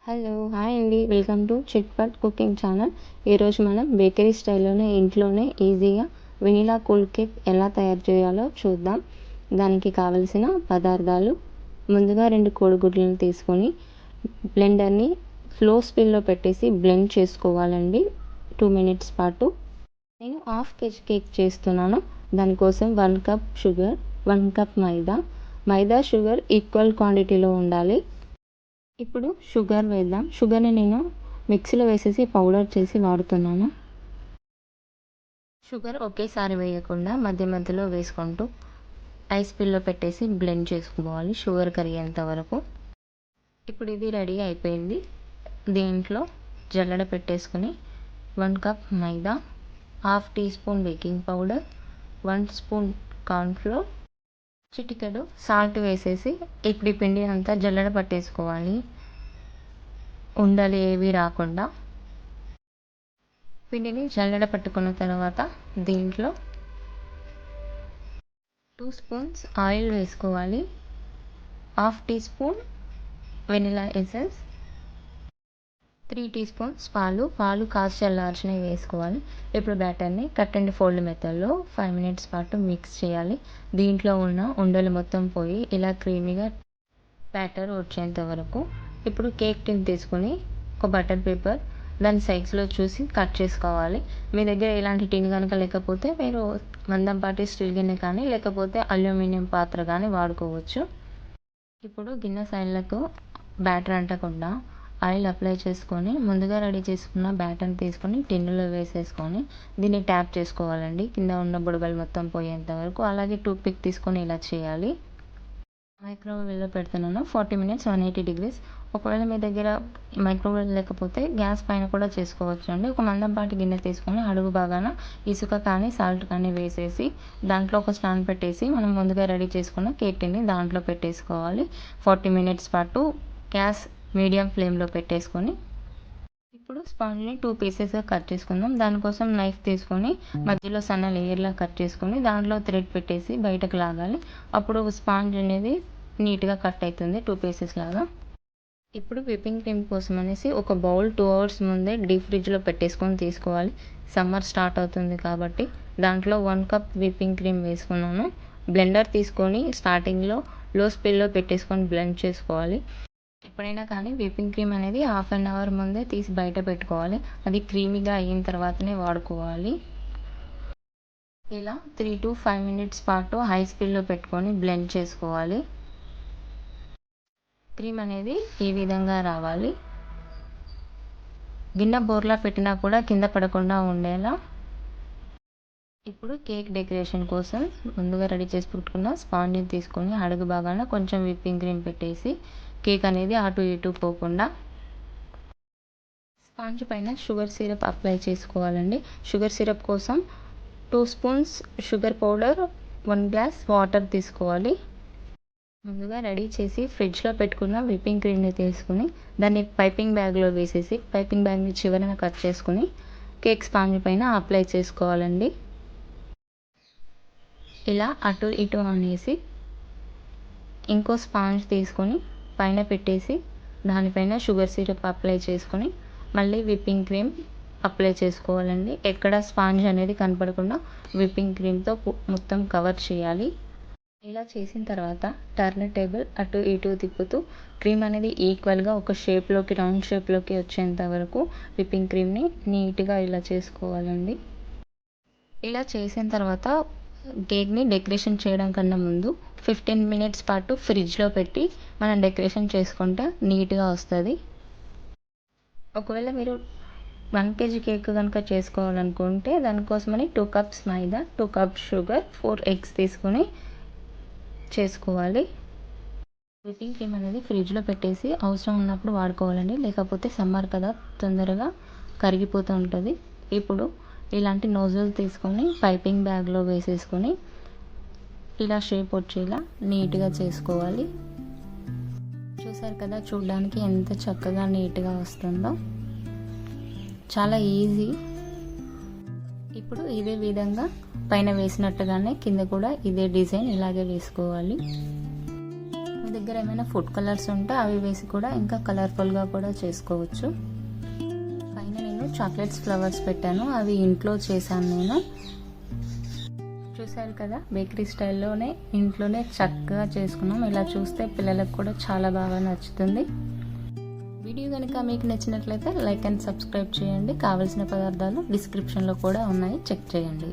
Hello hi అండి, welcome to చిట్పట్ cooking channel. ఈరోజు మనం బేకరీ స్టైల్లోనే ఇంట్లోనే ఈజీగా వెనిలా కూల్ కేక్ ఎలా తయారు చేయాలో చూద్దాం. దానికి కావలసిన పదార్థాలు: ముందుగా 2 కోడిగుడ్లను తీసుకొని బ్లెండర్ని స్లో స్పీడ్లో పెట్టేసి బ్లెండ్ చేసుకోవాలండి 2 మినిట్స్ పాటు. నేను హాఫ్ కేజీ కేక్ చేస్తున్నాను. దానికోసం 1 కప్ షుగర్, 1 కప్ మైదా షుగర్ ఈక్వల్ క్వాంటిటీలో ఉండాలి. ఇప్పుడు షుగర్ వేద్దాం. షుగర్ని నేను మిక్సీలో వేసేసి పౌడర్ చేసి వాడుతున్నాను. షుగర్ ఒకేసారి వేయకుండా మధ్య మధ్యలో వేసుకుంటూ ఐస్ పిల్లో పెట్టేసి బ్లెండ్ చేసుకోవాలి షుగర్ కరిగేంత వరకు. ఇప్పుడు ఇది రెడీ అయిపోయింది. దీంట్లో జల్లెడ పెట్టేసుకొని 1 cup maida, half tea spoon baking powder, 1 spoon cornflour, చిటికెడు సాల్ట్ వేసేసి ఇప్పుడు ఈ పిండి అంతా జల్లెడ పట్టేసుకోవాలి, ఉండలు ఏవి రాకుండా. పిండిని జల్లెడ పట్టుకున్న తర్వాత దీంట్లో 2 స్పూన్స్ ఆయిల్ వేసుకోవాలి, half tea spoon vanilla essence, 3 teaspoons పాలు కాచి చల్లార్చినవి వేసుకోవాలి. ఇప్పుడు బ్యాటర్ని కట్ అండ్ ఫోల్డ్ మెథడ్లో 5 మినిట్స్ పాటు మిక్స్ చేయాలి. దీంట్లో ఉన్న ఉండలు మొత్తం పోయి ఇలా క్రీమీగా బ్యాటర్ వచ్చేంత వరకు. ఇప్పుడు కేక్ టిన్ తీసుకొని ఒక బటర్ పేపర్ దాని సైజులో చూసి కట్ చేసుకోవాలి. మీ దగ్గర ఇలాంటి టిన్ కనుక లేకపోతే మీరు మందంపాటి స్టీల్ గిన్నె కానీ లేకపోతే అల్యూమినియం పాత్ర కానీ వాడుకోవచ్చు. ఇప్పుడు గిన్నె సైడ్లకు బ్యాటర్ అంటకుండా ఆయిల్ అప్లై చేసుకొని ముందుగా రెడీ చేసుకున్న బ్యాటర్ని తీసుకొని టిన్నులో వేసేసుకొని దీన్ని ట్యాప్ చేసుకోవాలండి కింద ఉన్న బుడగలు మొత్తం పోయేంత వరకు. అలాగే టూత్ పిక్ తీసుకొని ఇలా చేయాలి. మైక్రోవేవ్లో పెడుతున్నాను 40 మినిట్స్ 180 డిగ్రీస్. ఒకవేళ మీ దగ్గర మైక్రోవేవ్ లేకపోతే గ్యాస్ పైన కూడా చేసుకోవచ్చు అండి. ఒక మందంపాటి గిన్నె తీసుకొని అడుగు భాగాన ఇసుక కానీ సాల్ట్ కానీ వేసేసి దాంట్లో ఒక స్టాండ్ పెట్టేసి మనం ముందుగా రెడీ చేసుకున్న కేక్ టిన్ని దాంట్లో పెట్టేసుకోవాలి. 40 మినిట్స్ పాటు గ్యాస్ మీడియం ఫ్లేమ్లో పెట్టేసుకొని ఇప్పుడు స్పాంజ్ని 2 పీసెస్గా కట్ చేసుకుందాం. దానికోసం నైఫ్ తీసుకొని మధ్యలో సన్న లేయర్లా కట్ చేసుకొని దాంట్లో థ్రెడ్ పెట్టేసి బయటకు లాగాలి. అప్పుడు స్పాంజ్ అనేది నీట్గా కట్ అవుతుంది 2 పీసెస్ లాగా. ఇప్పుడు విప్పింగ్ క్రీమ్ కోసం అనేసి ఒక బౌల్ 2 అవర్స్ ముందే డీప్ ఫ్రిడ్జ్లో పెట్టేసుకొని తీసుకోవాలి. సమ్మర్ స్టార్ట్ అవుతుంది కాబట్టి దాంట్లో 1 కప్ విప్పింగ్ క్రీమ్ వేసుకున్నాను. బ్లెండర్ తీసుకొని స్టార్టింగ్లో లో స్పీడ్లో పెట్టేసుకొని బ్లెండ్ చేసుకోవాలి. ఎప్పుడైనా కానీ విప్పింగ్ క్రీమ్ అనేది హాఫ్ అన్ అవర్ ముందే తీసి బయట పెట్టుకోవాలి. అది క్రీమీగా అయిన తర్వాతనే వాడుకోవాలి. ఇలా 3 to 5 మినిట్స్ పాటు హై స్పీడ్లో పెట్టుకొని బ్లెండ్ చేసుకోవాలి. క్రీమ్ అనేది ఈ విధంగా రావాలి. గిన్నె బోర్లా పెట్టినా కూడా కింద పడకుండా ఉండేలా. ఇప్పుడు కేక్ డెకరేషన్ కోసం ముందుగా రెడీ చేసి పెట్టుకున్న స్పాంజ్ని తీసుకొని అడుగు భాగాన కొంచెం విప్పింగ్ క్రీమ్ పెట్టేసి కేక్ అనేది అటు ఇటు పోకుండా స్పాంజ్ పైన షుగర్ సిరప్ అప్లై చేసుకోవాలండి. షుగర్ సిరప్ కోసం 2 spoons sugar powder, 1 glass water తీసుకోవాలి. ముందుగా రెడీ చేసి ఫ్రిడ్జ్లో పెట్టుకున్న విప్పింగ్ క్రీమ్ని తీసుకుని దాన్ని పైపింగ్ బ్యాగ్లో వేసేసి పైపింగ్ బ్యాగ్ని చివరన కట్ చేసుకుని కేక్ స్పాంజ్ పైన అప్లై చేసుకోవాలండి. ఇలా అటు ఇటు అనేసి ఇంకో స్పాంజ్ తీసుకొని పైన పెట్టేసి దానిపైన షుగర్ సిరప్ అప్లై చేసుకొని మళ్ళీ విప్పింగ్ క్రీమ్ అప్లై చేసుకోవాలండి. ఎక్కడ స్పాంజ్ అనేది కనపడకుండా విప్పింగ్ క్రీమ్తో మొత్తం కవర్ చేయాలి. ఇలా చేసిన తర్వాత టర్న్ టేబుల్ అటు ఇటు తిప్పుతూ క్రీమ్ అనేది ఈక్వల్గా ఒక షేప్లోకి రౌండ్ షేప్లోకి వచ్చేంత వరకు విప్పింగ్ క్రీమ్ని నీట్గా ఇలా చేసుకోవాలండి. ఇలా చేసిన తర్వాత కేక్ని డెకరేషన్ చేయడం కన్నా ముందు 15 మినిట్స్ పాటు ఫ్రిడ్జ్లో పెట్టి మనం డెకరేషన్ చేసుకుంటే నీట్గా వస్తుంది. ఒకవేళ మీరు 1 కేజీ కేక్ కనుక చేసుకోవాలనుకుంటే దానికోసమని 2 కప్స్ మైదా, 2 కప్స్ షుగర్, 4 ఎగ్స్ తీసుకొని చేసుకోవాలి. విప్పింగ్ క్రీమ్ అనేది ఫ్రిడ్జ్లో పెట్టేసి అవసరం ఉన్నప్పుడు వాడుకోవాలండి. లేకపోతే సమ్మర్ కదా తొందరగా కరిగిపోతూ ఉంటుంది. ఇప్పుడు ఇలాంటి నోజులు తీసుకొని పైపింగ్ బ్యాగ్లో వేసేసుకొని ఇలా షేప్ వచ్చేలా నీట్గా చేసుకోవాలి. చూసారు కదా చూడడానికి ఎంత చక్కగా నీట్గా వస్తుందో, చాలా ఈజీ. ఇప్పుడు ఇదే విధంగా పైన వేసినట్టుగానే కింద కూడా ఇదే డిజైన్ ఇలాగే వేసుకోవాలి. మీ దగ్గర ఏమైనా ఫుడ్ కలర్స్ ఉంటే అవి వేసి కూడా ఇంకా కలర్ఫుల్గా కూడా చేసుకోవచ్చు. పైన నేను చాక్లెట్స్ ఫ్లవర్స్ పెట్టాను, అవి ఇంట్లో చేశాను నేను. చూసారు కదా, బేకరీ స్టైల్లోనే ఇంట్లోనే చక్కగా చేసుకున్నాం. ఇలా చూస్తే పిల్లలకు కూడా చాలా బాగా నచ్చుతుంది. వీడియో కనుక మీకు నచ్చినట్లయితే లైక్ అండ్ సబ్స్క్రైబ్ చేయండి. కావాల్సిన పదార్థాలు డిస్క్రిప్షన్లో కూడా ఉన్నాయి, చెక్ చేయండి.